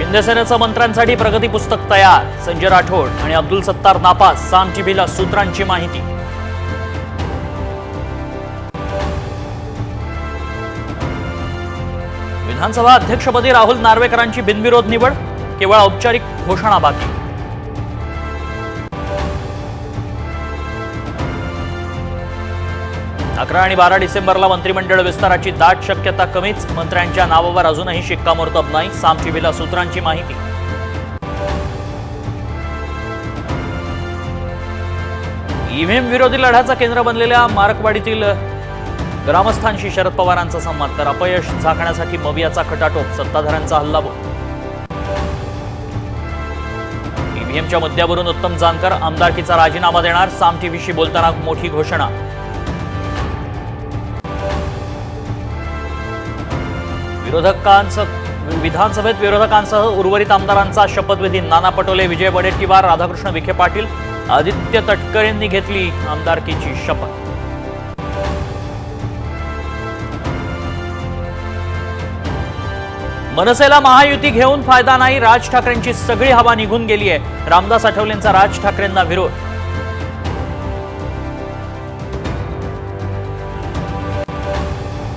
शिंदेसेनेचं मंत्र्यांसाठी प्रगती पुस्तक तयार. संजय राठोड आणि अब्दुल सत्तार नापास. साम टीव्हीला सूत्रांची माहिती. विधानसभा अध्यक्षपदी राहुल नार्वेकरांची बिनविरोध निवड. केवळ औपचारिक घोषणा बाकी. अकरा आणि 12 डिसेंबरला मंत्रिमंडळ विस्ताराची दाट शक्यता कमीच. मंत्र्यांच्या नावावर अजूनही शिक्कामोर्तब नाही. साम टीव्हीला सूत्रांची माहिती. ईव्हीएम विरोधी लढ्याचा केंद्र बनलेल्या मारकवाडीतील ग्रामस्थांशी शरद पवारांचा संवाद. तर अपयश झाकण्यासाठी मवियाचा खटाटोप. सत्ताधाऱ्यांचा हल्लाबोल. ईव्हीएमच्या मुद्द्यावरून उत्तम जानकर आमदारकीचा राजीनामा देणार. साम टीव्हीशी बोलताना मोठी घोषणा. विधानसभेत विरोधकांसह उर्वरित आमदारांचा शपथविधी. नाना पटोले, विजय वडेट्टीवार, राधाकृष्ण विखे पाटील, आदित्य तटकरेंनी घेतली आमदारकीची शपथ. मनसेला महायुती घेऊन फायदा नाही. राज ठाकरेंची सगळी हवा निघून गेली आहे. रामदास आठवलेंचा राज ठाकरेंना विरोध.